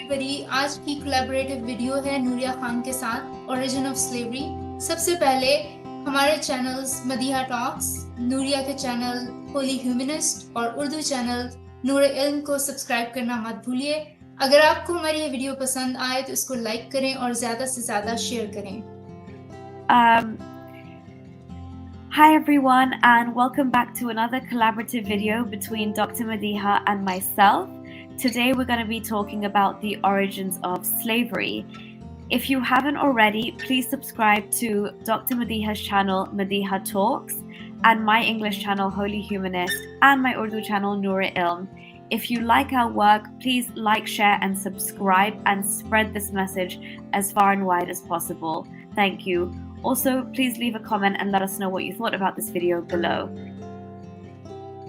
everybody. آج کی collaborative video ہے نوریہ خان کے ساتھ اوریجن آف سلیوری. سب سے پہلے ہمارے چینلز مدیحہ ٹاکس، نوریہ کے چینل ہولی ہیومنسٹ اور اردو چینل نور علم کو سبسکرائب کرنا مت بھولیے. اگر آپ کو ہماری یہ ویڈیو پسند آئے تو اس کو لائک کریں اور زیادہ سے زیادہ شیئر کریں. Hi everyone, and welcome back to another collaborative video between Dr. Madiha and myself. Today we're going to be talking about the origins of slavery. If you haven't already, please subscribe to Dr. Madiha's channel Madiha Talks and my English channel Holy Humanist and my Urdu channel Noor Ilm. If you like our work, please like, share and subscribe and spread this message as far and wide as possible. Thank you. Also, please leave a comment and let us know what you thought about this video below.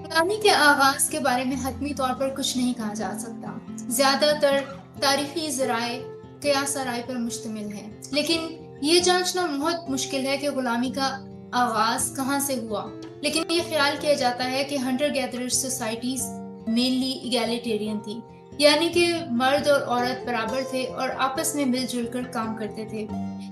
غلامی کے آغاز کے بارے میں حتمی طور پر کچھ نہیں کہا جا سکتا. زیادہ تر تاریخی ذرائع قیاس آرائی پر مشتمل ہیں، لیکن یہ جانچنا بہت مشکل ہے کہ غلامی کا آغاز کہاں سے ہوا. لیکن یہ خیال کیا جاتا ہے کہ ہنٹر گیدرر سوسائٹیز مینلی ایگالیٹیرین تھی، یعنی کہ مرد اور عورت برابر تھے اور آپس میں مل جل کر کام کرتے تھے.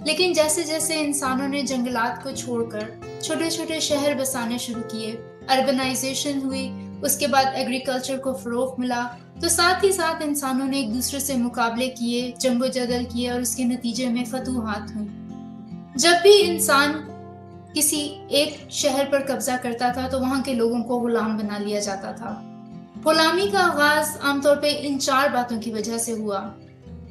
لیکن جیسے جیسے انسانوں نے جنگلات کو چھوڑ کر چھوٹے چھوٹے شہر بسانے شروع کیے، اربنائزیشن ہوئی، اس کے بعد ایگریکلچر کو فروغ ملا، تو ساتھ ہی ساتھ انسانوں نے ایک دوسرے سے مقابلے کیے، جنگ و جدل کیے اور اس کے نتیجے میں فتوحات ہوئیں. جب بھی انسان کسی ایک شہر پر قبضہ کرتا تھا تو وہاں کے لوگوں کو غلام بنا لیا جاتا تھا. غلامی کا آغاز عام طور پہ ان 4 باتوں کی وجہ سے ہوا.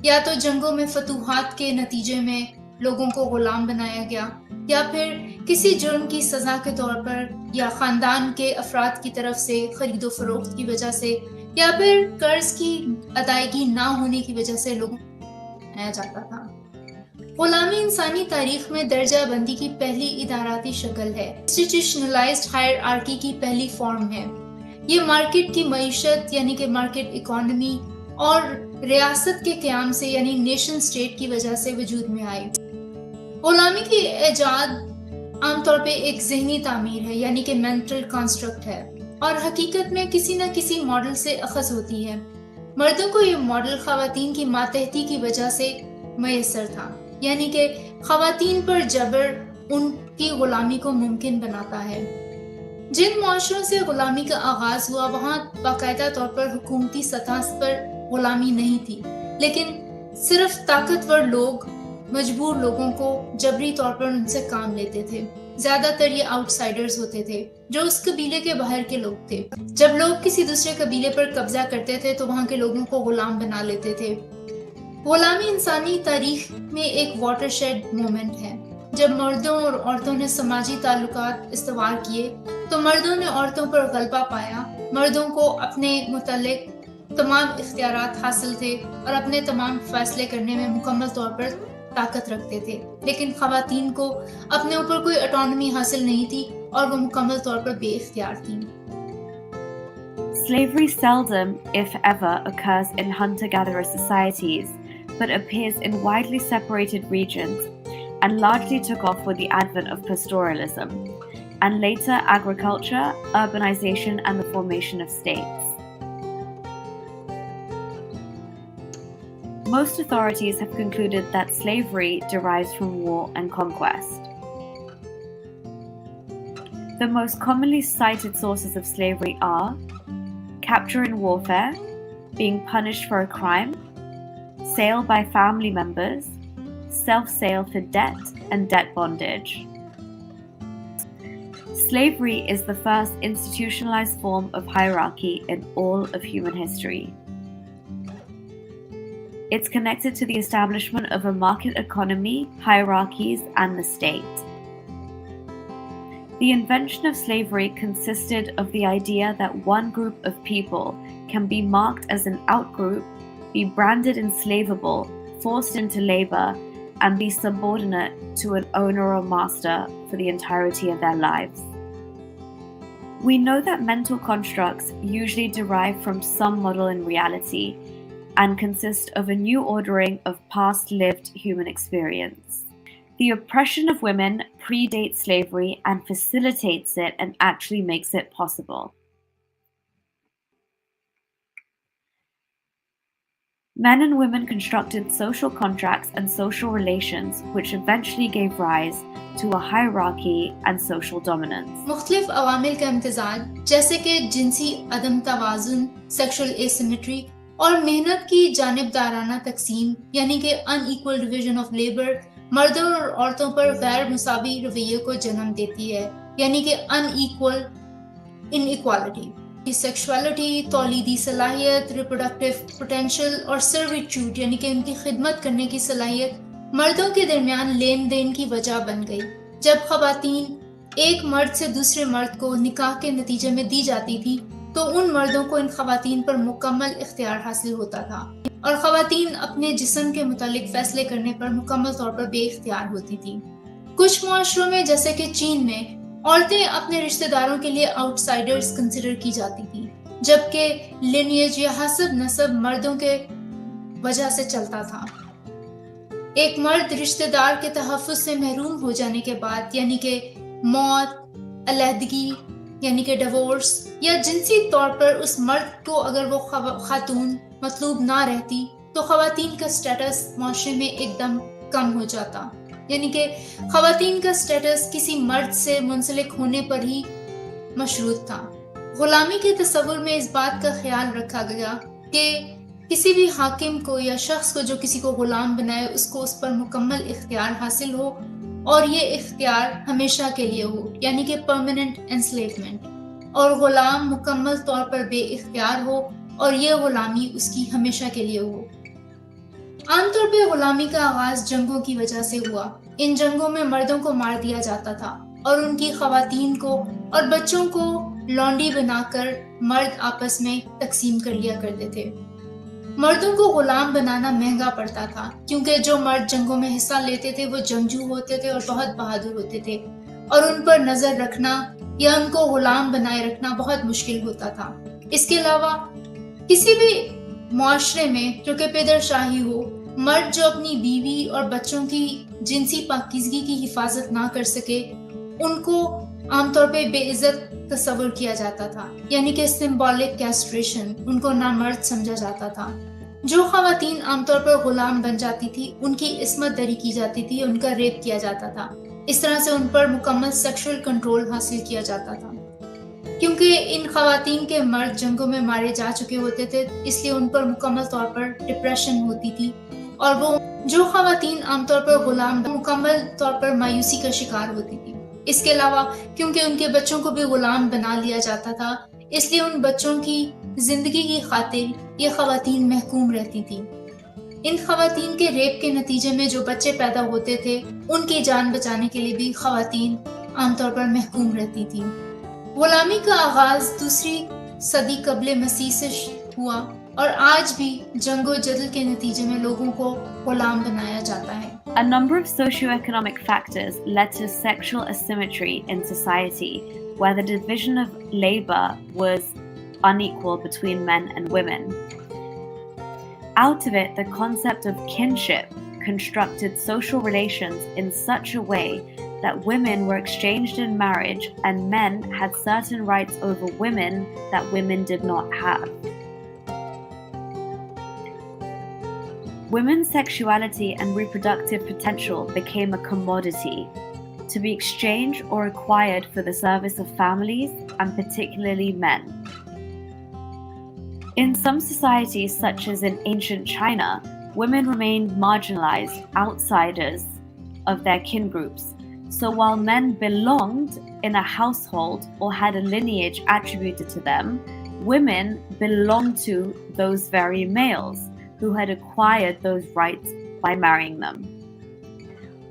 یا تو جنگوں میں فتوحات کے نتیجے میں لوگوں کو غلام بنایا گیا، یا پھر کسی جرم کی سزا کے طور پر، یا خاندان کے افراد کی طرف سے خرید و فروخت کی وجہ سے، یا پھر قرض کی ادائیگی نہ ہونے کی وجہ سے لوگوں کو بنایا جاتا تھا. غلامی انسانی تاریخ میں درجہ بندی کی پہلی اداراتی شکل ہے، انسٹیٹیوشنلائزڈ ہائرارکی کی پہلی فارم ہے. یہ مارکیٹ کی معیشت یعنی کہ مارکیٹ اکانومی اور ریاست کے قیام سے یعنی نیشن سٹیٹ کی وجہ سے وجود میں آئی. غلامی کی ایجاد عام طور پہ ایک ذہنی تعمیر ہے، یعنی کہ مینٹل کانسٹرکٹ ہے، اور حقیقت میں کسی نہ کسی ماڈل سے اخذ ہوتی ہے. مردوں کو یہ ماڈل خواتین کی ماتحتی کی وجہ سے میسر تھا، یعنی کہ خواتین پر جبر ان کی غلامی کو ممکن بناتا ہے. جن معاشروں سے غلامی کا آغاز ہوا وہاں باقاعدہ طور پر حکومتی سطح پر غلامی نہیں تھی، لیکن صرف طاقتور لوگ مجبور لوگوں کو جبری طور پر ان سے کام لیتے تھے. زیادہ تر یہ آؤٹ سائڈرز ہوتے تھے جو اس قبیلے کے باہر کے لوگ تھے. جب لوگ کسی دوسرے قبیلے پر قبضہ کرتے تھے تو وہاں کے لوگوں کو غلام بنا لیتے تھے. غلامی انسانی تاریخ میں ایک واٹر شیڈ مومنٹ ہے. جب مردوں اور عورتوں نے سماجی تعلقات استوار کیے تو مردوں نے عورتوں پر غلبہ پایا. مردوں کو اپنے متعلق تمام اختیارات حاصل تھے اور اپنے تمام فیصلے کرنے میں مکمل طور پر طاقت رکھتے تھے، لیکن خواتین کو اپنے اوپر کوئی اٹانومی حاصل نہیں تھی اور وہ مکمل طور پر بے اختیار تھیں. Slavery seldom, if ever, occurs in hunter-gatherer societies, but appears in widely separated regions and largely took off with the advent of pastoralism, and later agriculture, urbanization, and the formation of states. Most authorities have concluded that slavery derives from war and conquest. The most commonly cited sources of slavery are capture in warfare, being punished for a crime, sale by family members, self-sale for debt, and debt bondage. Slavery is the first institutionalized form of hierarchy in all of human history. It's connected to the establishment of a market economy, hierarchies, and the state. The invention of slavery consisted of the idea that one group of people can be marked as an outgroup, be branded enslavable, forced into labor, and be subordinate to an owner or master for the entirety of their lives. We know that mental constructs usually derive from some model in reality and consist of a new ordering of past lived human experience. The oppression of women predates slavery and facilitates it and actually makes it possible. Men and women constructed social contracts and social relations which eventually gave rise to a hierarchy and social dominance. मुख्तलिफ अवामिल का इम्तिजाज जैसे कि जिनसी अदम तवाज़ुन, sexual asymmetry और मेहनत की जानिबदाराना तकसीम यानी कि अनइक्वल डिवीजन ऑफ लेबर मर्दों और औरतों पर गैर मुसावी रवैये को जन्म देती है, यानी कि अनइक्वल इनइक्वालिटी की सेक्सुअलिटी, तौलीदी सलाहियत, रिप्रोडक्टिव पोटेंशियल और सर्विट्यूड यानी कि उनकी खिदमत करने की सलाहियत मर्दों के दरमियान लेन देन की वजह बन गई। जब खवातीन एक मर्द से दूसरे मर्द को निकाह के नतीजे में दी जाती थी तो उन मर्दों को इन खवातीन पर मुकम्मल इख्तियार हासिल होता था और खवातीन अपने जिस्म के मुतालिक फैसले करने पर मुकम्मल तौर पर बेइख्तियार होती थी। कुछ मुआशरों में जैसे कि चीन में औरतें अपने रिश्तेदारों के लिए आउटसाइडर्स कंसिडर की जाती थी, जबकि लिनिएज या हसब नसब मर्दों के वजह से चलता था। एक मर्द रिश्तेदार के तहफ़्फ़ुज़ से महरूम हो जाने के बाद यानी कि मौत, अलहदगी यानी कि डिवोर्स या जिनसी तौर पर उस मर्द को अगर वो खातून मतलूब ना रहती तो खवातीन का स्टेटस माशरे में एकदम कम हो जाता, यानी कि खवातीन का स्टेटस किसी मर्द से मुंसलिक होने पर ही मशरूत था। गुलामी के तस्वुर में इस बात का ख्याल रखा गया कि किसी भी हाकिम को या शख्स को जो किसी को गुलाम बनाए उसको उस पर मुकम्मल इख्तियार हासिल हो और ये इख्तियार हमेशा के लिए हो, यानी कि परमानेंट एंस्लेवमेंट, और गुलाम मुकम्मल तौर पर बेइख्तियार हो और ये गुलामी उसकी हमेशा के लिए हो। आमतौर पर गुलामी का आगाज जंगों की वजह से हुआ। इन जंगों में मर्दों को मार दिया जाता था और उनकी खवातीन को और बच्चों को लौंडी बनाकर मर्द आपस में तकसीम कर लिया करते थे। मर्दों को गुलाम बनाना महंगा पड़ता था क्योंकि जो मर्द जंगों में हिस्सा लेते थे वो जंगजू होते थे और बहुत बहादुर होते थे और उन पर नजर रखना या उनको गुलाम बनाए रखना बहुत मुश्किल होता था। इसके अलावा किसी भी मुआशरे में जो कि पेदरशाही हो, मर्द जो अपनी बीवी और बच्चों की जिनसी पाकीज़गी की हिफाजत ना कर सके उनको आमतौर पे बेइज्जत तस्वुर किया जाता था, यानी कि सिंबॉलिक कैस्ट्रेशन, उनको नामर्द समझा जाता था। जो खवातीन आमतौर पर गुलाम बन जाती थी उनकी इस्मत दरी की जाती थी, उनका रेप किया जाता था। इस तरह से उन पर मुकम्मल सेक्सुअल कंट्रोल हासिल किया जाता था। क्योंकि इन खवातीन के मर्द जंगों में मारे जा चुके होते थे इसलिए उन पर मुकम्मल तौर पर डिप्रेशन होती थी और वो जो खवातीन आमतौर पर गुलाम मुकम्मल तौर पर मायूसी का शिकार होती थी। इसके अलावा क्योंकि उनके बच्चों को भी गुलाम बना लिया जाता था इसलिए उन बच्चों की जिंदगी की खातिर ये खवातीन महकूम रहती थी। इन खवातीन के रेप के नतीजे में जो बच्चे पैदा होते थे उनकी जान बचाने के लिए भी खवातीन आमतौर पर महकूम रहती थी। गुलामी का आगाज दूसरी सदी कबले मसीह से हुआ और आज भी जंगो जदल के नतीजे में लोगों को गुलाम बनाया जाता है। A number of socioeconomic factors led to sexual asymmetry in society, where the division of labor was unequal between men and women. Out of it, the concept of kinship constructed social relations in such a way that women were exchanged in marriage and men had certain rights over women that women did not have. Women's sexuality and reproductive potential became a commodity to be exchanged or acquired for the service of families and particularly men. In some societies, such as in ancient China, women remained marginalized, outsiders of their kin groups. So while men belonged in a household or had a lineage attributed to them, women belonged to those very males who had acquired those rights by marrying them.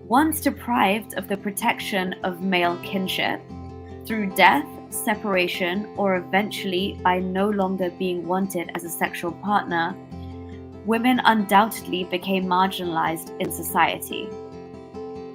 Once deprived of the protection of male kinship, through death, separation, or eventually by no longer being wanted as a sexual partner, women undoubtedly became marginalized in society.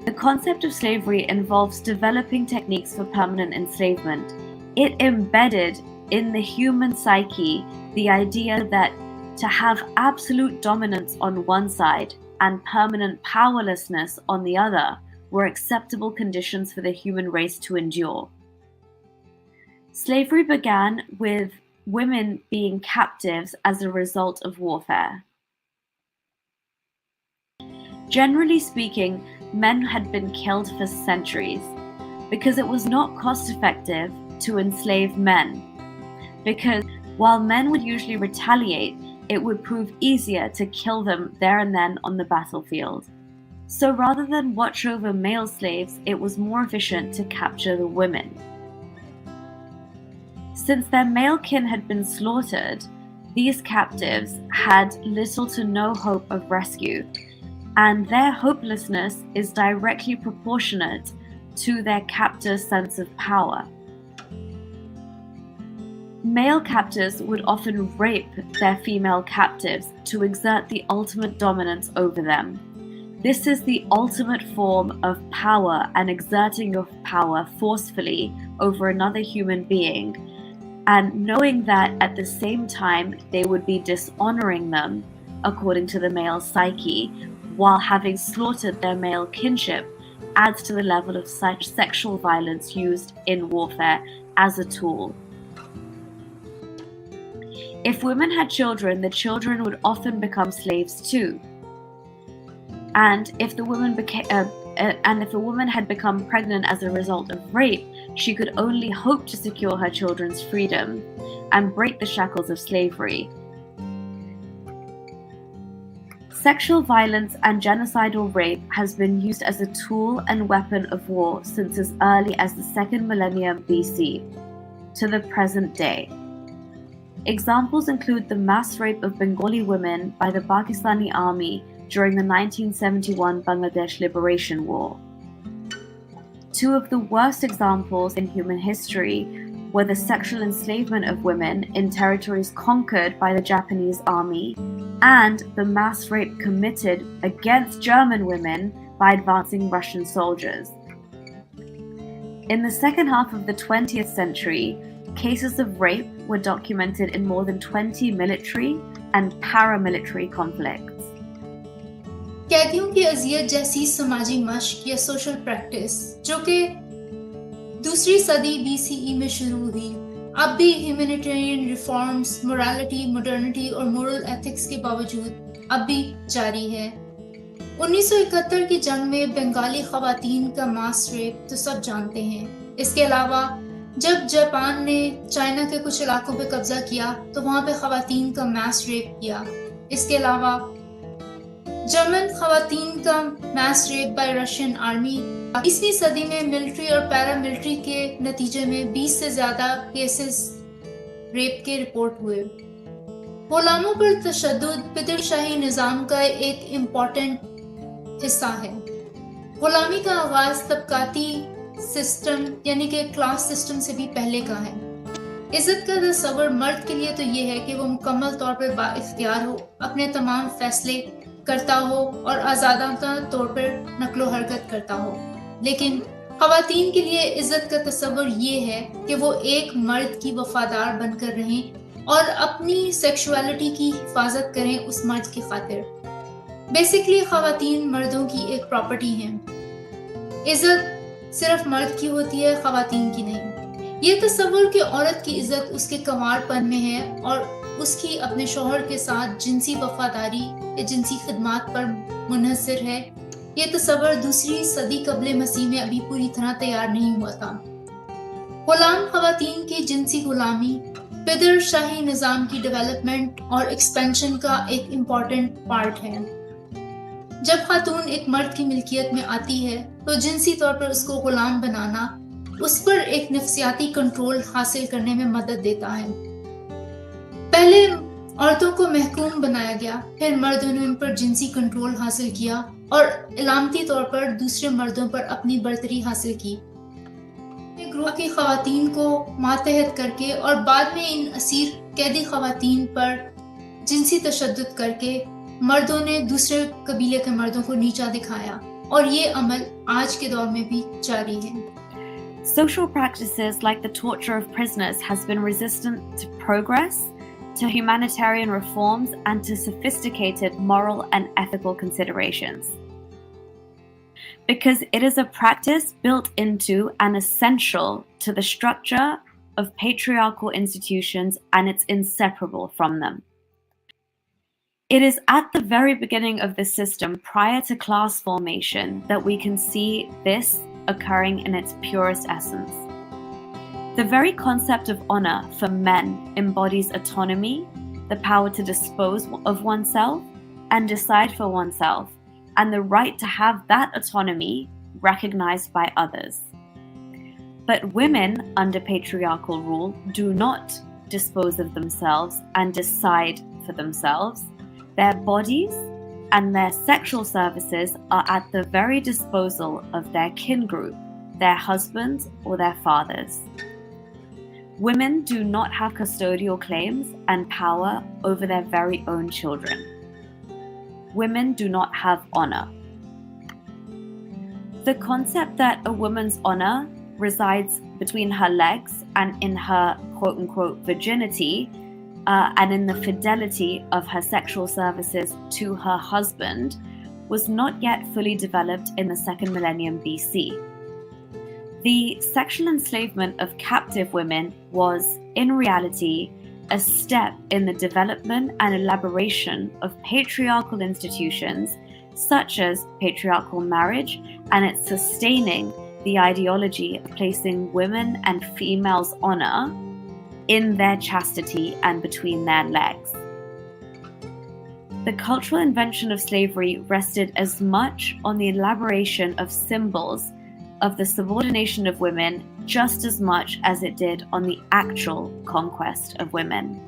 The concept of slavery involves developing techniques for permanent enslavement. It embedded in the human psyche the idea that to have absolute dominance on one side and permanent powerlessness on the other were acceptable conditions for the human race to endure. Slavery began with women being captives as a result of warfare. Generally speaking, men had been killed for centuries because it was not cost effective to enslave men. Because while men would usually retaliate, it would prove easier to kill them there and then on the battlefield. So rather than watch over male slaves, it was more efficient to capture the women. Since their male kin had been slaughtered, these captives had little to no hope of rescue, and their hopelessness is directly proportionate to their captor's sense of power. Male captors would often rape their female captives to exert the ultimate dominance over them. This is the ultimate form of power and exerting your power forcefully over another human being, and knowing that at the same time they would be dishonoring them, according to the male psyche, while having slaughtered their male kinship, adds to the level of such sexual violence used in warfare as a tool. If women had children, the children would often become slaves too. And if the woman if a woman had become pregnant as a result of rape, she could only hope to secure her children's freedom and break the shackles of slavery. Sexual violence and genocidal rape has been used as a tool and weapon of war since as early as the 2nd millennium BC to the present day. Examples include the mass rape of Bengali women by the Pakistani army during the 1971 Bangladesh Liberation War. Two of the worst examples in human history were the sexual enslavement of women in territories conquered by the Japanese army and the mass rape committed against German women by advancing Russian soldiers. In the second half of the 20th century, cases of rape were documented in more than 20 military and paramilitary conflicts. कैदियों की अजियत जैसी समाजी मश्क या social practice जो कि दूसरी सदी BCE में शुरू हुई, अब भी ह्यूमैनिटेरियन रिफॉर्म्स, मोरालिटी, मॉडर्निटी और मोरल एथिक्स के बावजूद अब भी जारी है। 1971 की जंग में बंगाली खवातीन का मास रेप तो सब जानते हैं। इसके अलावा जब जापान ने चाइना के कुछ इलाकों पे कब्जा किया तो वहाँ पे खवातीन का मास रेप किया। इसके अलावा जर्मन खवातीन का मास रेप बाय रशियन आर्मी। 20वीं सदी में मिलिट्री और पैरामिलिट्री के नतीजे में 20 से ज्यादा केसेस रेप के रिपोर्ट हुए। गुलामों पर तशद्दुद पितरशाही निजाम का एक इम्पोर्टेंट हिस्सा है। गुलामी का आगाज तबकाती सिस्टम यानी कि क्लास सिस्टम से भी पहले का है। इज्जत का तस्वर मर्द के लिए तो ये है कि वो मुकम्मल तौर पर बाइख्तियार हो, अपने तमाम फैसले करता हो और आज़ादाना तौर पर नकलो हरकत करता हो। लेकिन ख़वातीन के लिए इज्जत का तस्वर ये है कि वो एक मर्द की वफादार बनकर रहें और अपनी सेक्सुअलिटी की हिफाजत करें उस मर्द की खातिर। बेसिकली ख़वातीन मर्दों की एक प्रॉपर्टी हैं। इज्जत सिर्फ मर्द की होती है, ख़वातीन की नहीं। ये तस्वर कि औरत की इज्जत उसके कंवारपन में है और उसकी अपने शौहर के साथ जिनसी वफादारी या जिनसी खिदमात पर मुनहसर है, ये तस्वर दूसरी सदी कबले मसीह में अभी पूरी तरह तैयार नहीं हुआ था। गुलाम ख़वातीन की जिनसी गुलामी पितरशाही निज़ाम की डेवलपमेंट और एक्सपेंशन का एक इम्पॉर्टेंट पार्ट है। जब खातून एक मर्द की मिल्कियत में आती है तो जिनसी तौर पर उसको गुलाम बनाना उस पर एक नफ्सियाती कंट्रोल हासिल करने में मदद देता है। पहले औरतों को महकूम बनाया गया, फिर मर्दों ने उन पर जिनसी कंट्रोल हासिल किया और इलामती तौर पर दूसरे मर्दों पर अपनी बर्तरी हासिल की। ग्रोह की ख़वातीन को मातहत करके और बाद में इन असीर कैदी ख़वातीन पर जिनसी तशद्दुद करके मर्दों ने दूसरे कबीले के मर्दों को नीचा दिखाया और ये अमल आज के दौर में भी जारी है। Social practices like the torture of prisoners has been resistant to progress, to humanitarian reforms, and to sophisticated moral and ethical considerations. Because it is a practice built into and essential to the structure of patriarchal institutions and it's inseparable from them. It is at the very beginning of this system, prior to class formation, that we can see this occurring in its purest essence. The very concept of honor for men embodies autonomy, the power to dispose of oneself and decide for oneself, and the right to have that autonomy recognized by others. But women under patriarchal rule do not dispose of themselves and decide for themselves. Their bodies and their sexual services are at the very disposal of their kin group, their husbands or their fathers. Women do not have custodial claims and power over their very own children. Women do not have honor. The concept that a woman's honor resides between her legs and in her quote-unquote virginity, and in the fidelity of her sexual services to her husband, was not yet fully developed in the 2nd millennium BC. The sexual enslavement of captive women was, in reality, a step in the development and elaboration of patriarchal institutions such as patriarchal marriage and its sustaining the ideology of placing women and females' honor in their chastity and between their legs. The cultural invention of slavery rested as much on the elaboration of symbols of the subordination of women just as much as it did on the actual conquest of women.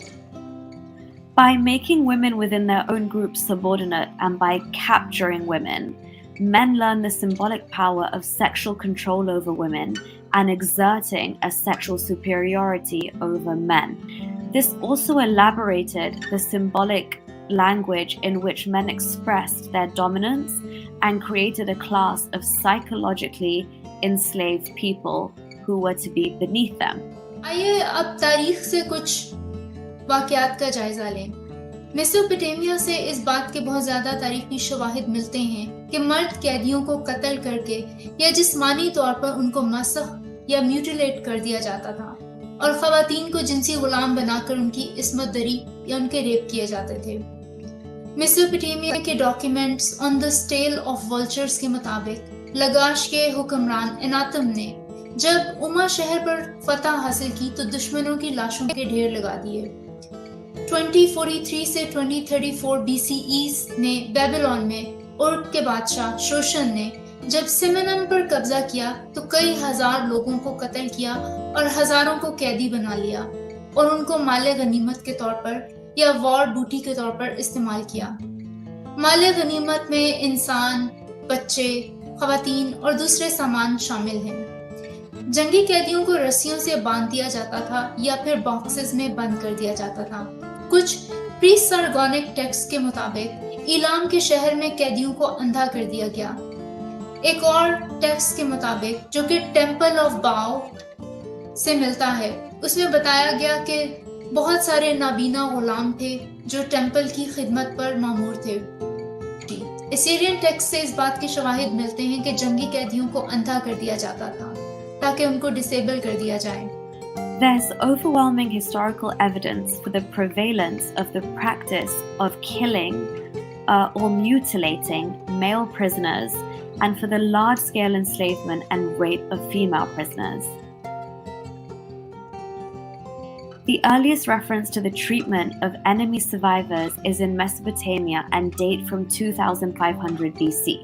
By making women within their own group subordinate and by capturing women, men learn the symbolic power of sexual control over women and exerting a sexual superiority over men. This also elaborated the symbolic language in which men expressed their dominance and created a class of psychologically enslaved people who were to be beneath them. आइए अब तारीख से कुछ वाक़यात का जायजा लें। Mesopotamia से इस बात के बहुत ज़्यादा तारीखी शवाहिद मिलते हैं कि मर्द कैदियों को कत्ल करके या जिस्मानी तौर पर उनको मसख या म्यूटिलेट कर दिया जाता था और ख़वातीन को जिनसी गुलाम बनाकर उनकी इस्मत दरी या उनके रेप किए जाते थे। मेसोपोटामिया के documents on the stele of vultures के मुताबिक लगाश के हुक्मरान एनातम ने जब उमा शहर पर फतह हासिल की तो दुश्मनों की लाशों के ढेर लगा दिए। 2043 से 2034 BCE ने बेबीलोन में उर्क के बादशाह शोशन ने जब सिमनम पर कब्जा किया तो कई हजार लोगों को कत्ल किया और हजारों को कैदी बना लिया और उनको माले गनीमत के तौर पर या वॉर बूटी के तौर पर इस्तेमाल किया। माले गनीमत में इंसान, बच्चे, ख़वातीन और दूसरे सामान शामिल हैं। जंगी कैदियों को रस्सियों से बांध दिया जाता था या फिर बॉक्सेस में बंद कर दिया जाता था। कुछ प्री सारगोनिक टेक्स्ट के मुताबिक इलाम के शहर में कैदियों को अंधा कर दिया गया। एक और टेक्स्ट के मुताबिक जो कि टेम्पल ऑफ बाओ से मिलता है, उसमें बताया गया कि बहुत सारे नाबीना गुलाम थे जो टेम्पल की खिदमत पर मामूर थे। एसीरियन टेक्स्ट से इस बात के शवाहिद मिलते हैं कि जंगी कैदियों को अंधा कर दिया जाता था ताकि उनको डिसेबल कर दिया जाए। There's overwhelming historical evidence for the prevalence of the practice of killing or mutilating male prisoners and for the large-scale enslavement and rape of female prisoners. The earliest reference to the treatment of enemy survivors is in Mesopotamia and date from 2500 BC.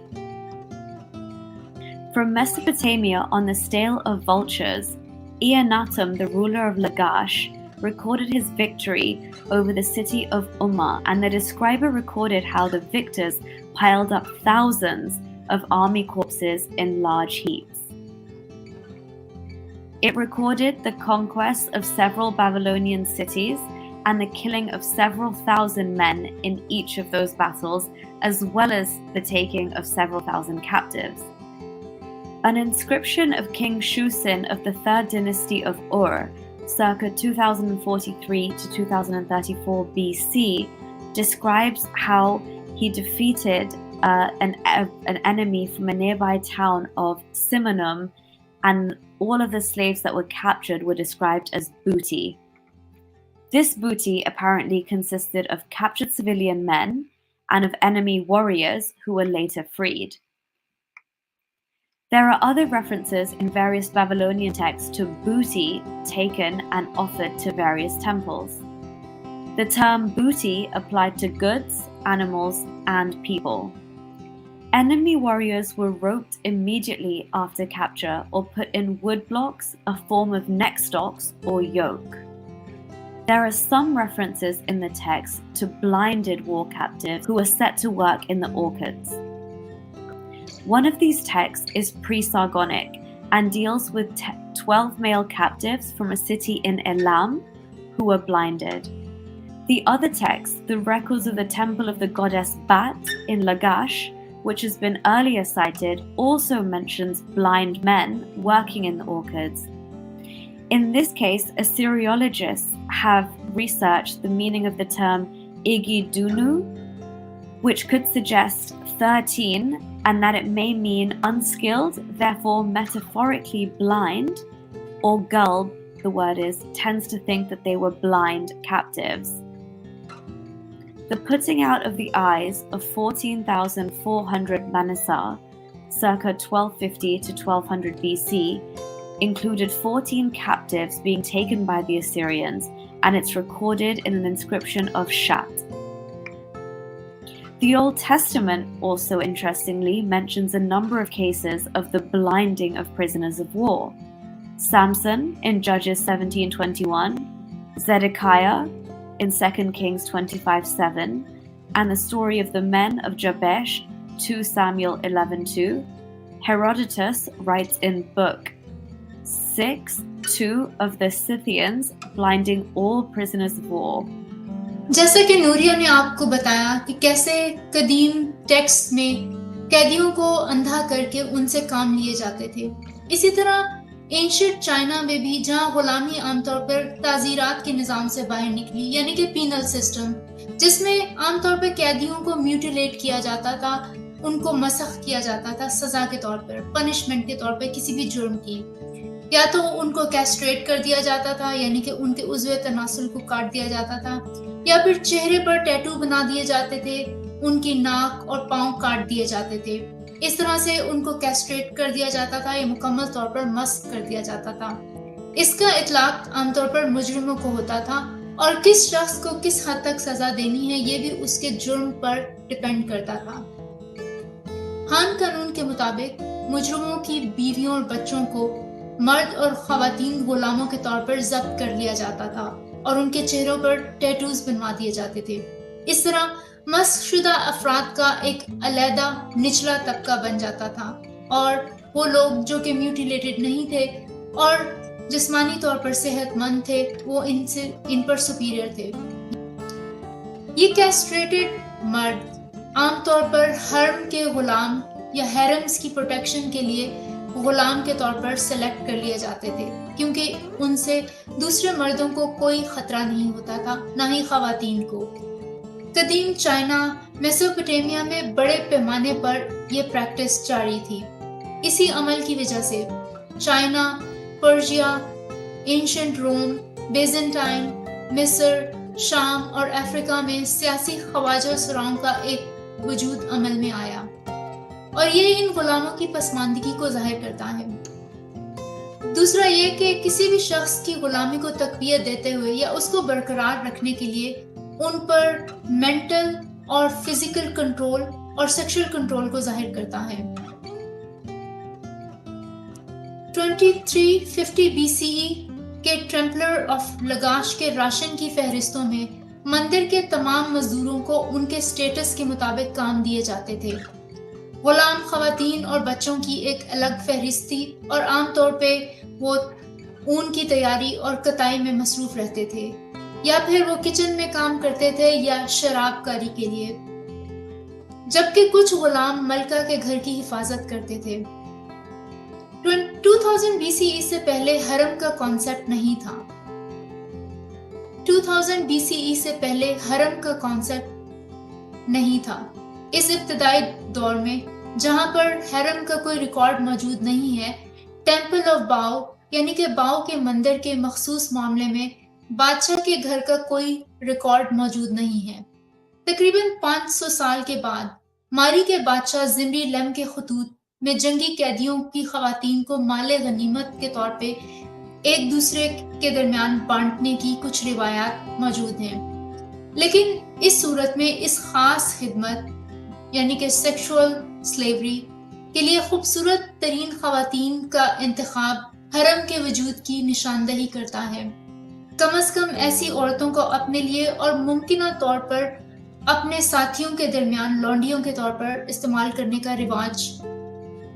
From Mesopotamia on the stele of vultures, Eannatum, the ruler of Lagash, recorded his victory over the city of Umma, and the describer recorded how the victors piled up thousands of army corpses in large heaps. It recorded the conquest of several Babylonian cities and the killing of several thousand men in each of those battles, as well as the taking of several thousand captives. An inscription of King Shusin of the 3rd dynasty of Ur, circa 2043 to 2034 BC, describes how he defeated an enemy from a nearby town of Simonum, and all of the slaves that were captured were described as booty. This booty apparently consisted of captured civilian men and of enemy warriors who were later freed. There are other references in various Babylonian texts to booty taken and offered to various temples. The term booty applied to goods, animals, and people. Enemy warriors were roped immediately after capture or put in wood blocks, a form of neck stocks or yoke. There are some references in the text to blinded war captives who were set to work in the orchards. One of these texts is pre-Sargonic and deals with 12 male captives from a city in Elam who were blinded. The other text, the records of the temple of the goddess Bat in Lagash, which has been earlier cited, also mentions blind men working in the orchards. In this case, Assyriologists have researched the meaning of the term Igidunu, which could suggest 13 and that it may mean unskilled, therefore metaphorically blind, or Gulb, the word is, tends to think that they were blind captives. The putting out of the eyes of 14,400 Manasseh, circa 1250 to 1200 BC, included 14 captives being taken by the Assyrians, and it's recorded in an inscription of Shat. The Old Testament also, interestingly, mentions a number of cases of the blinding of prisoners of war. Samson in Judges 17:21, Zedekiah in 2 Kings 25:7, and the story of the men of Jabesh, 2 Samuel 11:2. Herodotus writes in Book 6:2 of the Scythians, blinding all prisoners of war. जैसा कि नूरिया ने आपको बताया कि कैसे कदीम text में कैदियों को अंधा करके उनसे काम लिए जाते थे, इसी तरह एंशिएंट चाइना में भी जहां गुलामी आमतौर पर ताजीरात के निज़ाम से बाहर निकली, यानी कि पीनल सिस्टम, जिसमें आमतौर पर कैदियों को म्यूटिलेट किया जाता था, उनको मसख किया जाता था सजा के तौर पर, पनिशमेंट के तौर पर किसी भी जुर्म की, या तो उनको कैस्ट्रेट कर दिया जाता था, यानी कि उनके उज़्वे तनासुल को काट दिया जाता था, या फिर चेहरे पर टैटू बना दिए जाते थे, उनकी नाक और पाँव काट दिए जाते थे। इस तरह से उनको कैस्ट्रेट कर दिया जाता था या मुकम्मल तौर पर मस्क कर दिया जाता था। इसका इतलाक आमतौर पर मुजरिमों को होता था और किस शख्स को किस हद तक सजा देनी है ये भी उसके जुर्म पर डिपेंड करता था। हान कानून के मुताबिक मुजरिमों की बीवियों और बच्चों को मर्द और खवातीन गुलामों के तौर पर जब्त कर लिया जाता था और उनके चेहरों पर टैटूज बनवा दिए जाते थे। इस तरह मस्कशुदा अफराद का एक अलहदा निचला तबका बन जाता था और वो लोग जो कि म्यूटिलेटेड नहीं थे और जिस्मानी तौर पर सेहतमंद थे, वो इन पर सुपीरियर थे। ये कैस्ट्रेटेड मर्द आमतौर पर हरम के गुलाम या हैरम्स की प्रोटेक्शन के लिए गुलाम के तौर पर सेलेक्ट कर लिए जाते थे, क्योंकि उनसे दूसरे मर्दों को कोई खतरा नहीं होता था, ना ही खवातीन को। कदीम चाइना, मेसोपोटामिया में बड़े पैमाने पर यह प्रैक्टिस जारी थी। इसी अमल की वजह से चाइना, पर्शिया, एंशिएंट रोम, बेजेंटाइन, मिस्र, शाम और अफ्रीका में सियासी ख्वाजा सुरांग का एक वजूद अमल में आया और ये इन गुलामों की पसमानदगी को जाहिर करता है। दूसरा ये कि किसी भी शख्स की गुलामी को तकबीयत देते हुए या उसको बरकरार रखने के लिए उन पर मेंटल और फिजिकल कंट्रोल और सेक्सुअल कंट्रोल को जाहिर करता है। 2350 BCE के टेम्पलर ऑफ लगाश के राशन की फहरिस्तों में मंदिर के तमाम मजदूरों को उनके स्टेटस के मुताबिक काम दिए जाते थे। गुलाम खवातीन और बच्चों की एक अलग फहरिस्त थी और आमतौर पे वो ऊन की तैयारी और कताई में मसरूफ रहते थे या फिर वो किचन में काम करते थे या शराबकारी के लिए, जबकि कुछ गुलाम मलका के घर की हिफाजत करते थे। 2000 BCE से पहले हरम का कॉन्सेप्ट नहीं था। 2000 BCE से पहले हरम का कॉन्सेप्ट नहीं था। इस इब्तदाई दौर में जहां पर हरम का कोई रिकॉर्ड मौजूद नहीं है, टेम्पल ऑफ बाओ यानी कि बाओ के मंदिर के मखसूस मामले में बादशाह के घर का कोई रिकॉर्ड मौजूद नहीं है। तकरीबन 500 साल के बाद मारी के बादशाह जिमरी लम के खतूत में जंगी कैदियों की खवातीन को माले गनीमत के तौर पे एक दूसरे के दरमियान बांटने की कुछ रिवायात मौजूद हैं। लेकिन इस सूरत में इस खास खिदमत यानी कि सेक्सुअल स्लेवरी के लिए खूबसूरत तरीन खवातीन का इंतखाब हरम के वजूद की निशानदही करता है। कम अज कम ऐसी औरतों को अपने लिए और मुमकिन तौर पर अपने साथियों के दरमियान लौंडियों के तौर पर इस्तेमाल करने का रिवाज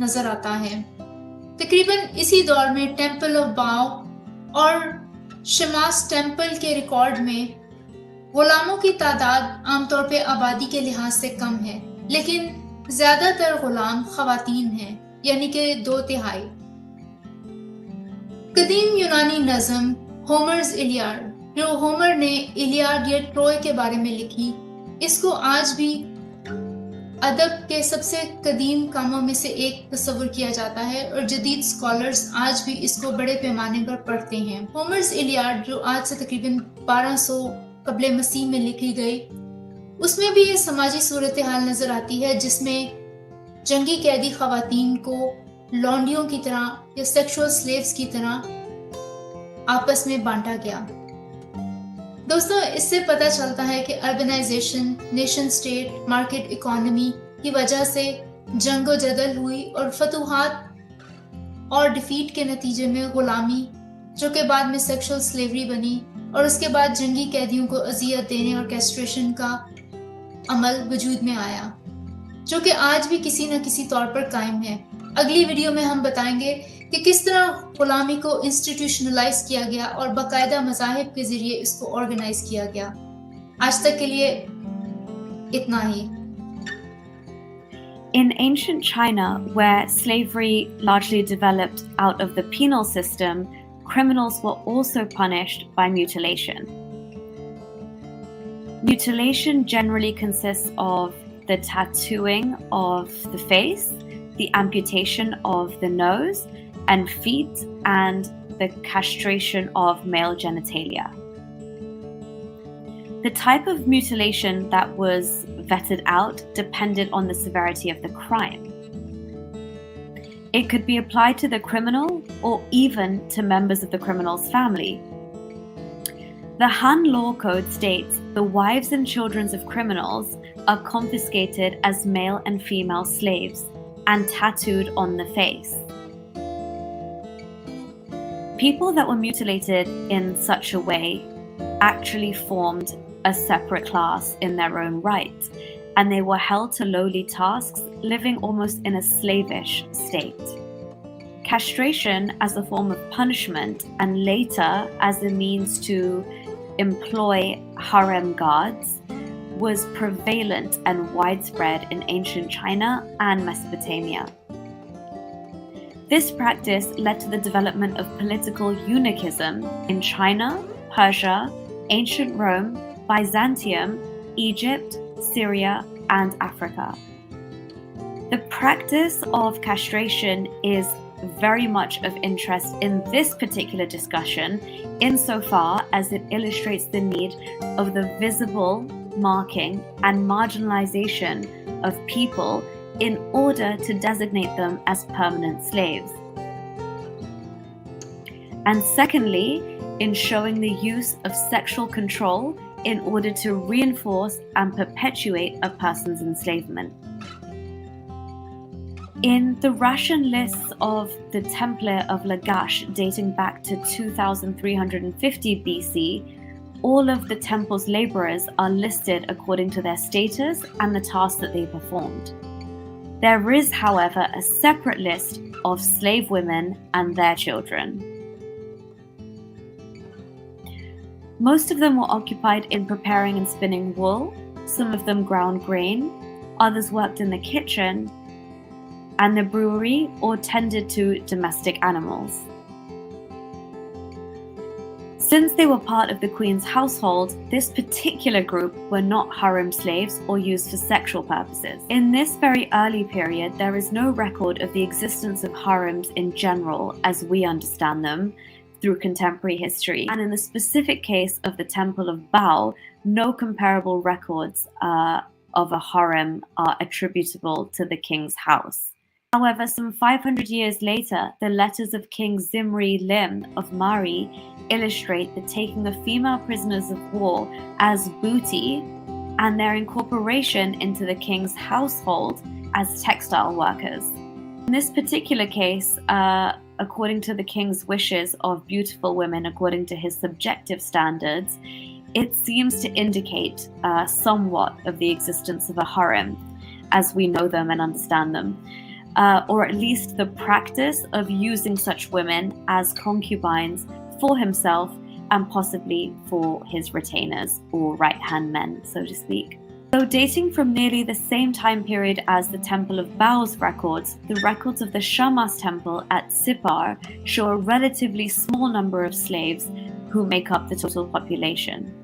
नजर आता है। तकरीबन इसी दौर में टेम्पल ऑफ बाओ और शमास टेम्पल के रिकॉर्ड में गुलामों की तादाद आमतौर पे आबादी के लिहाज से कम है, लेकिन ज्यादातर गुलाम खवातीन हैं, यानी कि 2/3। कदीम यूनानी नज़म होमर्स इलियाड, जो होमर ने इलियाड या ट्रोय के बारे में लिखी, इसको आज भी अदब के सबसे कदीम कामों में से एक तस्वुर किया जाता है और जदीद स्कॉलर्स आज भी इसको बड़े पैमाने पर पढ़ते हैं। होमर्स इलियाड, जो आज से तकरीबन 1200 कबले मसीह में लिखी गई, उसमें भी ये समाजी सूरत हाल नजर आती है जिसमें जंगी कैदी खवातीन को लौंडियों की तरह या सेक्सुअल स्लेव्स की तरह आपस में बांटा गया। दोस्तों, इससे पता चलता है कि urbanisation, nation state, market economy की वजह से जंगो जदल हुई और फतूहात और डिफीट के नतीजे में गुलामी, जो कि बाद में सेक्सुअल स्लेवरी बनी, और उसके बाद जंगी कैदियों को अजियत देने और कैस्ट्रेशन का अमल वजूद में आया, जो कि आज भी किसी न किसी तौर पर कायम है। अगली वीडियो में हम बताएंगे कि किस तरह गुलामी को इंस्टीट्यूशनलाइज किया गया और बाकायदा मज़ाहिब के जरिए इसको ऑर्गेनाइज किया गया। आज तक के लिए इतना ही। In ancient China, where slavery largely developed out of the penal system, criminals were also punished by mutilation. Mutilation generally consists of the tattooing of the face, the amputation of the nose and feet, and the castration of male genitalia. The type of mutilation that was vetted out depended on the severity of the crime. It could be applied to the criminal or even to members of the criminal's family. The Han Law Code states the wives and children of criminals are confiscated as male and female slaves and tattooed on the face. People that were mutilated in such a way actually formed a separate class in their own right, and they were held to lowly tasks, living almost in a slavish state. Castration as a form of punishment and later as a means to employ harem guards was prevalent and widespread in ancient China and Mesopotamia. This practice led to the development of political eunuchism in China, Persia, ancient Rome, Byzantium, Egypt, Syria, and Africa. The practice of castration is very much of interest in this particular discussion insofar as it illustrates the need of the visible marking and marginalization of people in order to designate them as permanent slaves. And secondly, in showing the use of sexual control in order to reinforce and perpetuate a person's enslavement. In the ration lists of the Temple of Lagash dating back to 2350 BC, all of the temple's laborers are listed according to their status and the tasks that they performed. There is, however, a separate list of slave women and their children. Most of them were occupied in preparing and spinning wool, some of them ground grain, others worked in the kitchen and the brewery or tended to domestic animals. Since they were part of the queen's household, this particular group were not harem slaves or used for sexual purposes. In this very early period, there is no record of the existence of harems in general as we understand them, through contemporary history. And in the specific case of the Temple of Baal, no comparable records of a harem are attributable to the king's house. However, some 500 years later, the letters of King Zimri Lim of Mari illustrate the taking of female prisoners of war as booty and their incorporation into the king's household as textile workers. In this particular case, according to the king's wishes of beautiful women according to his subjective standards, it seems to indicate somewhat of the existence of a harem as we know them and understand them, or at least the practice of using such women as concubines for himself and possibly for his retainers or right-hand men, so to speak. So dating from nearly the same time period as the Temple of Baal's records, the records of the Shamash temple at Sippar show a relatively small number of slaves who make up the total population.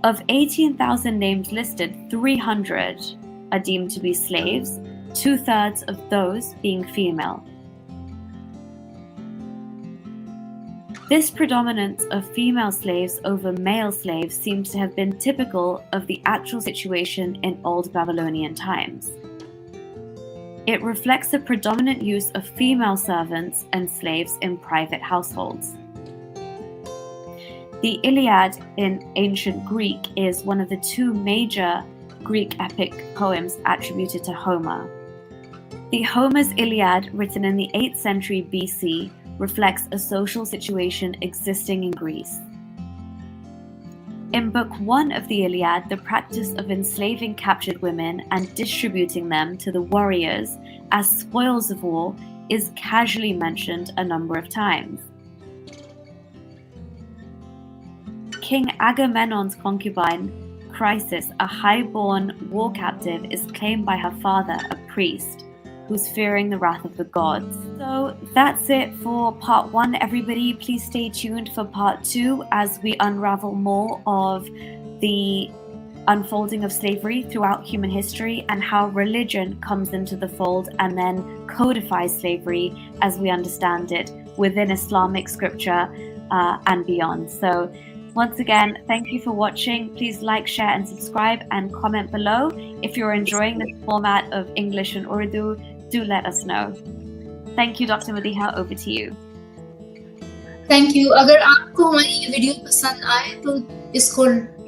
Of 18,000 names listed, 300 are deemed to be slaves, 2/3 of those being female. This predominance of female slaves over male slaves seems to have been typical of the actual situation in Old Babylonian times. It reflects the predominant use of female servants and slaves in private households. The Iliad in ancient Greek is one of the two major Greek epic poems attributed to Homer. The Homer's Iliad, written in the 8th century BC, reflects a social situation existing in Greece. In Book 1 of the Iliad, the practice of enslaving captured women and distributing them to the warriors as spoils of war is casually mentioned a number of times. King Agamemnon's concubine, Chrysis, a high-born war captive, is claimed by her father, a priest, who's fearing the wrath of the gods. So that's it for part 1, everybody. Please stay tuned for part 2 as we unravel more of the unfolding of slavery throughout human history and how religion comes into the fold and then codifies slavery as we understand it within Islamic scripture and beyond. So once again, thank you for watching. Please like, share and subscribe and comment below. If you're enjoying this format of English and Urdu, do let us know. Thank you, Dr. Madiha. Over to you. Thank you. अगर आपको हमारी ये video पसंद आए तो इसको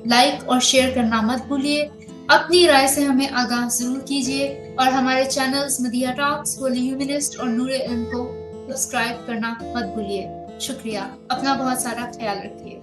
like और share करना मत भूलिए. अपनी राय से हमें आगाह जरूर कीजिए और हमारे channels Madiha talks, Holi humanist और नूर इल्म को सब्सक्राइब करना मत भूलिए. शुक्रिया. अपना बहुत सारा ख्याल रखिए.